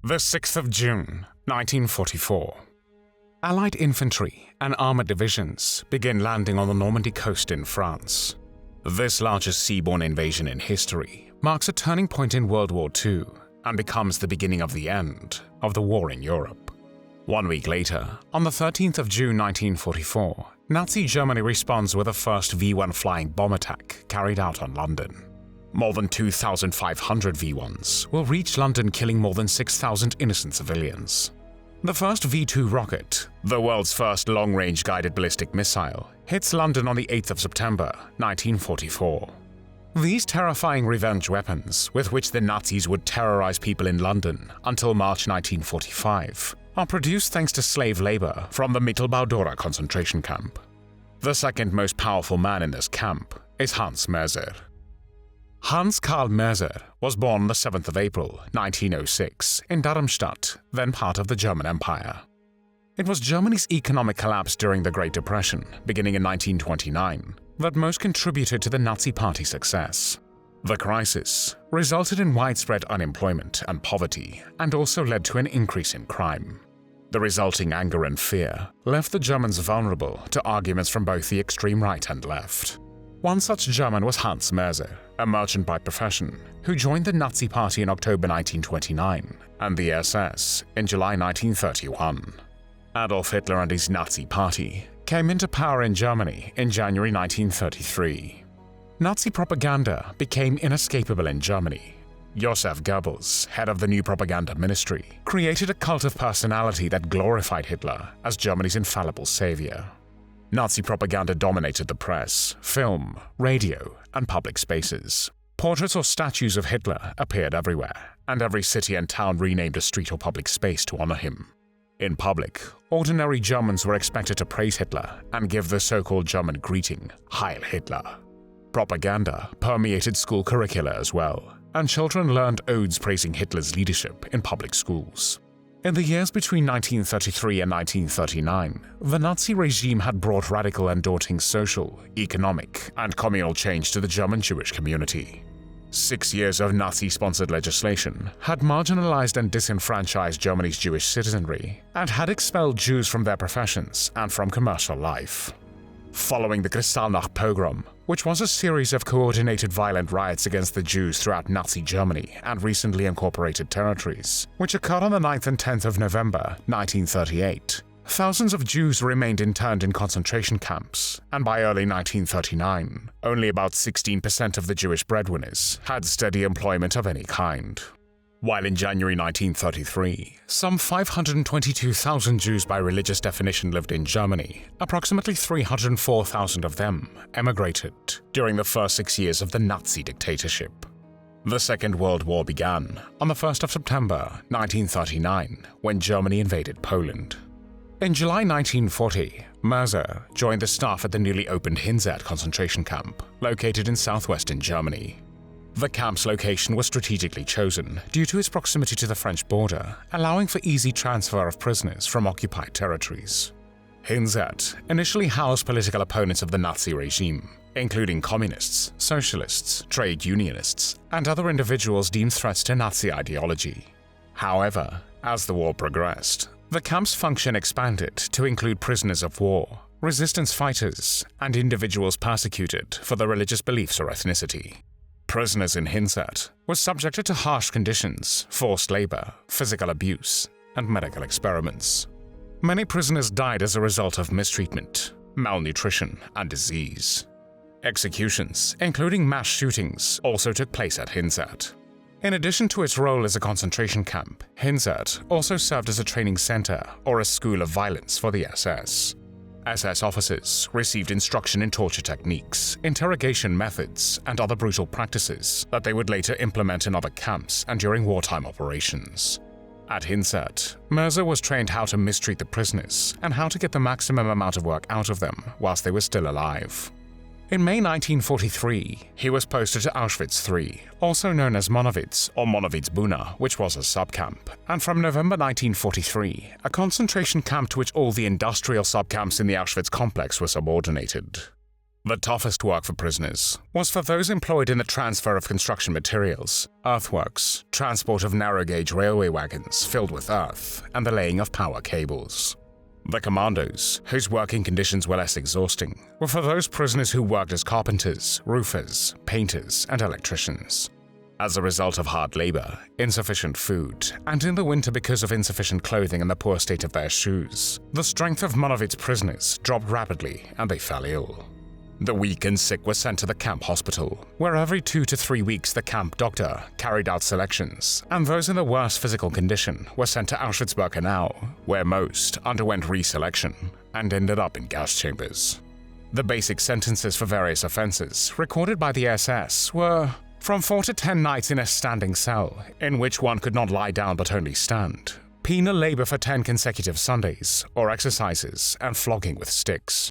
The 6th of June, 1944. Allied infantry and armored divisions begin landing on the Normandy coast in France. This largest seaborne invasion in history marks a turning point in World War II and becomes the beginning of the end of the war in Europe. 1 week later, on the 13th of June 1944, Nazi Germany responds with a first V-1 flying bomb attack carried out on London. More than 2,500 V-1s will reach London, killing more than 6,000 innocent civilians. The first V-2 rocket, the world's first long-range guided ballistic missile, hits London on the 8th of September, 1944. These terrifying revenge weapons, with which the Nazis would terrorize people in London until March 1945, are produced thanks to slave labor from the Mittelbau-Dora concentration camp. The second most powerful man in this camp is Hans Möser. Hans Karl Möser was born the 7th of April, 1906, in Darmstadt, then part of the German Empire. It was Germany's economic collapse during the Great Depression, beginning in 1929, that most contributed to the Nazi Party's success. The crisis resulted in widespread unemployment and poverty, and also led to an increase in crime. The resulting anger and fear left the Germans vulnerable to arguments from both the extreme right and left. One such German was Hans Möser, a merchant by profession, who joined the Nazi Party in October 1929 and the SS in July 1931. Adolf Hitler and his Nazi Party came into power in Germany in January 1933. Nazi propaganda became inescapable in Germany. Joseph Goebbels, head of the new propaganda ministry, created a cult of personality that glorified Hitler as Germany's infallible savior. Nazi propaganda dominated the press, film, radio, and public spaces. Portraits or statues of Hitler appeared everywhere, and every city and town renamed a street or public space to honor him. In public, ordinary Germans were expected to praise Hitler and give the so-called German greeting, Heil Hitler. Propaganda permeated school curricula as well, and children learned odes praising Hitler's leadership in public schools. In the years between 1933 and 1939, the Nazi regime had brought radical and daunting social, economic, and communal change to the German Jewish community. 6 years of Nazi-sponsored legislation had marginalized and disenfranchised Germany's Jewish citizenry and had expelled Jews from their professions and from commercial life. Following the Kristallnacht pogrom, which was a series of coordinated violent riots against the Jews throughout Nazi Germany and recently incorporated territories, which occurred on the 9th and 10th of November 1938, thousands of Jews remained interned in concentration camps, and by early 1939, only about 16% of the Jewish breadwinners had steady employment of any kind. While in January 1933, some 522,000 Jews by religious definition lived in Germany, approximately 304,000 of them emigrated during the first 6 years of the Nazi dictatorship. The Second World War began on the 1st of September 1939 when Germany invaded Poland. In July 1940, Möser joined the staff at the newly opened Hinzert concentration camp, located in southwestern Germany. The camp's location was strategically chosen due to its proximity to the French border, allowing for easy transfer of prisoners from occupied territories. Hinzert initially housed political opponents of the Nazi regime, including communists, socialists, trade unionists, and other individuals deemed threats to Nazi ideology. However, as the war progressed, the camp's function expanded to include prisoners of war, resistance fighters, and individuals persecuted for their religious beliefs or ethnicity. Prisoners in Hinzert were subjected to harsh conditions, forced labor, physical abuse, and medical experiments. Many prisoners died as a result of mistreatment, malnutrition, and disease. Executions, including mass shootings, also took place at Hinzert. In addition to its role as a concentration camp, Hinzert also served as a training center or a school of violence for the SS. SS officers received instruction in torture techniques, interrogation methods, and other brutal practices that they would later implement in other camps and during wartime operations. At Hinzert, Möser was trained how to mistreat the prisoners and how to get the maximum amount of work out of them whilst they were still alive. In May 1943, he was posted to Auschwitz III, also known as Monowitz or Monowitz-Buna, which was a subcamp, and from November 1943, a concentration camp to which all the industrial subcamps in the Auschwitz complex were subordinated. The toughest work for prisoners was for those employed in the transfer of construction materials, earthworks, transport of narrow-gauge railway wagons filled with earth, and the laying of power cables. The commandos, whose working conditions were less exhausting, were for those prisoners who worked as carpenters, roofers, painters, and electricians. As a result of hard labor, insufficient food, and in the winter because of insufficient clothing and the poor state of their shoes, the strength of Monowitz prisoners dropped rapidly and they fell ill. The weak and sick were sent to the camp hospital, where every 2 to 3 weeks the camp doctor carried out selections, and those in the worst physical condition were sent to Auschwitz-Birkenau, where most underwent reselection and ended up in gas chambers. The basic sentences for various offenses recorded by the SS were from 4 to 10 nights in a standing cell, in which one could not lie down but only stand, penal labor for 10 consecutive Sundays, or exercises, and flogging with sticks.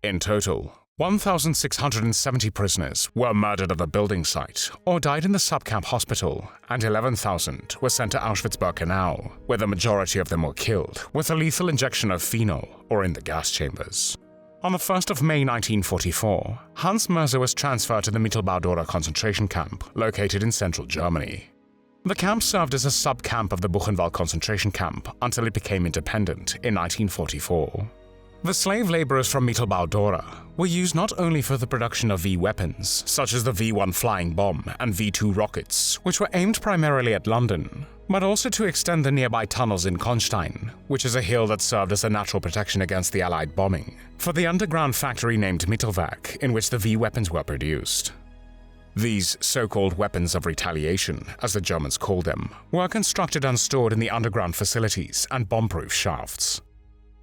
In total, 1,670 prisoners were murdered at a building site or died in the subcamp hospital, and 11,000 were sent to Auschwitz-Birkenau, where the majority of them were killed with a lethal injection of phenol or in the gas chambers. On the 1st of May 1944, Hans Möser was transferred to the Mittelbau-Dora concentration camp, located in central Germany. The camp served as a sub-camp of the Buchenwald concentration camp until it became independent in 1944. The slave laborers from Mittelbau-Dora were used not only for the production of V-weapons, such as the V-1 flying bomb and V-2 rockets, which were aimed primarily at London, but also to extend the nearby tunnels in Konstein, which is a hill that served as a natural protection against the Allied bombing, for the underground factory named Mittelwerk, in which the V-weapons were produced. These so-called weapons of retaliation, as the Germans called them, were constructed and stored in the underground facilities and bomb-proof shafts.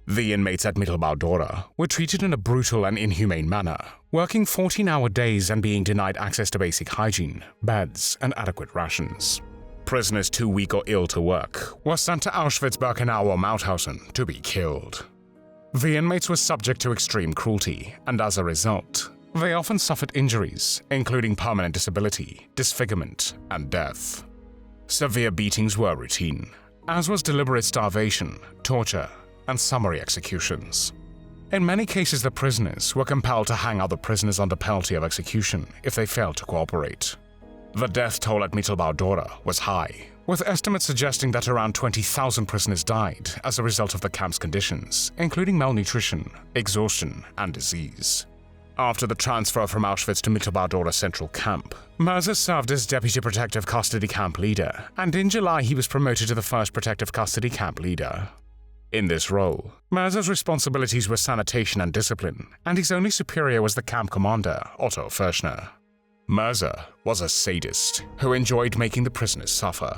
The inmates at Mittelbau-Dora were treated in a brutal and inhumane manner, working 14-hour days and being denied access to basic hygiene, beds, and adequate rations. Prisoners too weak or ill to work were sent to Auschwitz-Birkenau or Mauthausen to be killed. The inmates were subject to extreme cruelty, and as a result, they often suffered injuries, including permanent disability, disfigurement, and death. Severe beatings were routine, as was deliberate starvation, torture, and summary executions. In many cases, the prisoners were compelled to hang other prisoners under penalty of execution if they failed to cooperate. The death toll at Mittelbau-Dora was high, with estimates suggesting that around 20,000 prisoners died as a result of the camp's conditions, including malnutrition, exhaustion, and disease. After the transfer from Auschwitz to Mittelbau-Dora Central Camp, Möser served as Deputy Protective Custody Camp Leader, and in July he was promoted to the First Protective Custody Camp Leader. In this role, Möser's responsibilities were sanitation and discipline, and his only superior was the camp commander, Otto Fürchner. Möser was a sadist who enjoyed making the prisoners suffer.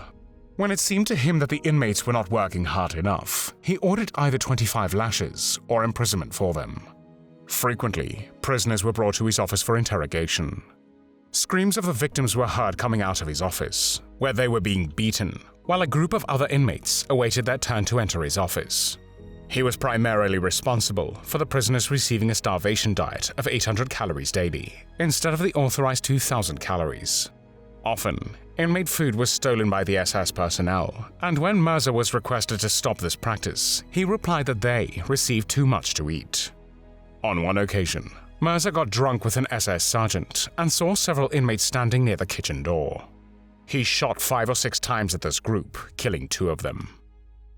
When it seemed to him that the inmates were not working hard enough, he ordered either 25 lashes or imprisonment for them. Frequently, prisoners were brought to his office for interrogation. Screams of the victims were heard coming out of his office, where they were being beaten, while a group of other inmates awaited their turn to enter his office. He was primarily responsible for the prisoners receiving a starvation diet of 800 calories daily, instead of the authorized 2,000 calories. Often, inmate food was stolen by the SS personnel, and when Möser was requested to stop this practice, he replied that they received too much to eat. On one occasion, Möser got drunk with an SS sergeant and saw several inmates standing near the kitchen door. He shot 5 or 6 times at this group, killing 2 of them.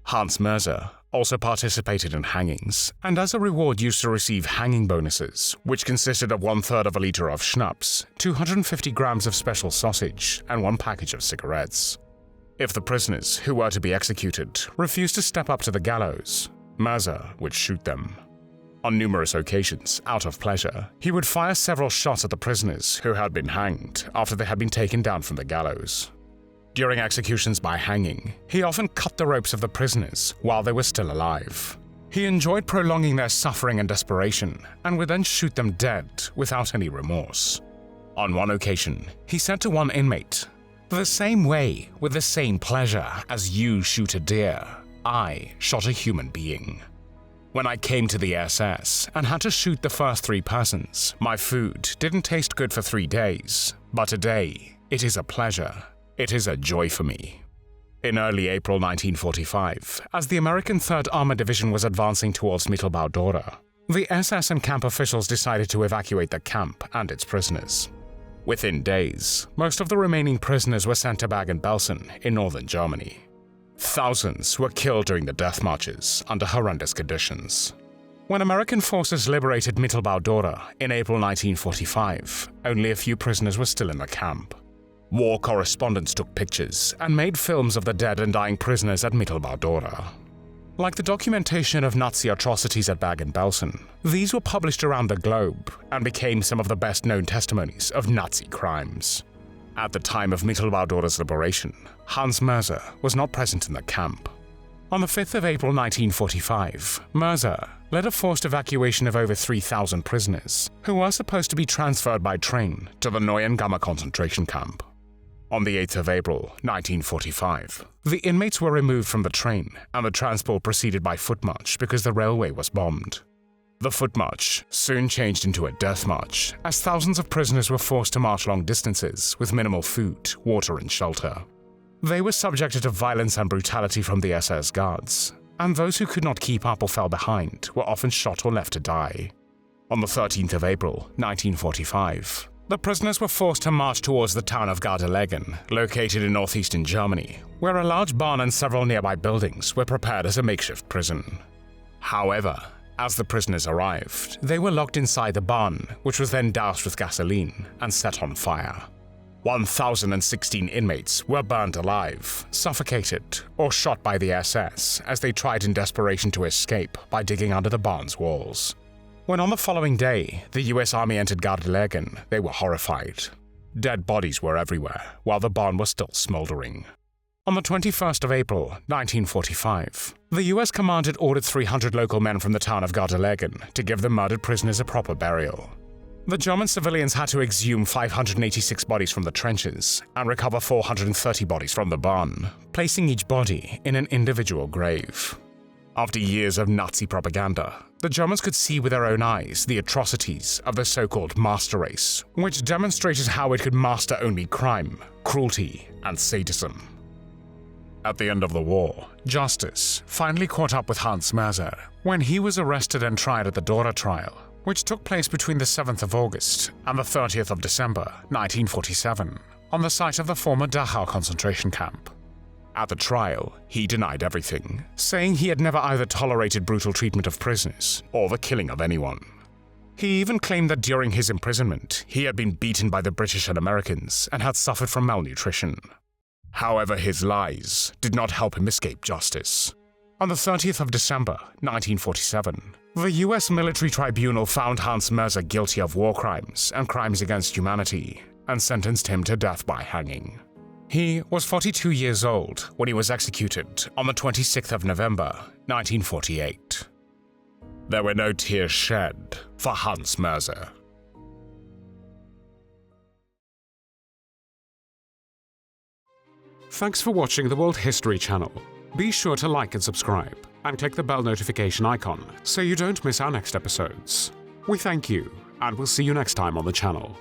Hans Möser also participated in hangings, and as a reward used to receive hanging bonuses, which consisted of 1/3 of a liter of schnapps, 250 grams of special sausage, and 1 package of cigarettes. If the prisoners who were to be executed refused to step up to the gallows, Möser would shoot them. On numerous occasions, out of pleasure, he would fire several shots at the prisoners who had been hanged after they had been taken down from the gallows. During executions by hanging, he often cut the ropes of the prisoners while they were still alive. He enjoyed prolonging their suffering and desperation, and would then shoot them dead without any remorse. On one occasion, he said to one inmate, "The same way, with the same pleasure as you shoot a deer, I shot a human being. When I came to the SS and had to shoot the first 3 persons, my food didn't taste good for 3 days, but today it is a pleasure. It is a joy for me." In early April 1945, as the American 3rd Armored Division was advancing towards Mittelbau-Dora, The SS and camp officials decided to evacuate the camp and its prisoners. Within days, most of the remaining prisoners were sent to Bergen-Belsen in northern Germany. Thousands were killed during the death marches under horrendous conditions. When American forces liberated Mittelbau-Dora in April 1945, only a few prisoners were still in the camp. War correspondents took pictures and made films of the dead and dying prisoners at Mittelbau-Dora. Like the documentation of Nazi atrocities at Bergen-Belsen, these were published around the globe and became some of the best-known testimonies of Nazi crimes. At the time of Mittelbau-Dora's liberation, Hans Möser was not present in the camp. On the 5th of April 1945, Möser led a forced evacuation of over 3,000 prisoners, who were supposed to be transferred by train to the Neuengamme concentration camp. On the 8th of April 1945, the inmates were removed from the train and the transport proceeded by foot march because the railway was bombed. The foot march soon changed into a death march as thousands of prisoners were forced to march long distances with minimal food, water and shelter. They were subjected to violence and brutality from the SS guards, and those who could not keep up or fell behind were often shot or left to die. On the 13th of April 1945, the prisoners were forced to march towards the town of Gardelegen, located in northeastern Germany, where a large barn and several nearby buildings were prepared as a makeshift prison. However, as the prisoners arrived, they were locked inside the barn, which was then doused with gasoline and set on fire. 1,016 inmates were burned alive, suffocated, or shot by the SS as they tried in desperation to escape by digging under the barn's walls. When on the following day, the US Army entered Gardelegen, they were horrified. Dead bodies were everywhere, while the barn was still smoldering. On the 21st of April, 1945, the US command had ordered 300 local men from the town of Gardelegen to give the murdered prisoners a proper burial. The German civilians had to exhume 586 bodies from the trenches and recover 430 bodies from the barn, placing each body in an individual grave. After years of Nazi propaganda, the Germans could see with their own eyes the atrocities of the so-called master race, which demonstrated how it could master only crime, cruelty, and sadism. At the end of the war, justice finally caught up with Hans Möser when he was arrested and tried at the Dora Trial, which took place between the 7th of August and the 30th of December 1947, on the site of the former Dachau concentration camp. At the trial, he denied everything, saying he had never either tolerated brutal treatment of prisoners or the killing of anyone. He even claimed that during his imprisonment, he had been beaten by the British and Americans and had suffered from malnutrition. However, his lies did not help him escape justice. On the 30th of December 1947, the US military tribunal found Hans Möser guilty of war crimes and crimes against humanity and sentenced him to death by hanging. He was 42 years old when he was executed on the 26th of November, 1948. There were no tears shed for Hans Möser. Thanks for watching the World History Channel. Be sure to like and subscribe, and click the bell notification icon so you don't miss our next episodes. We thank you, and we'll see you next time on the channel.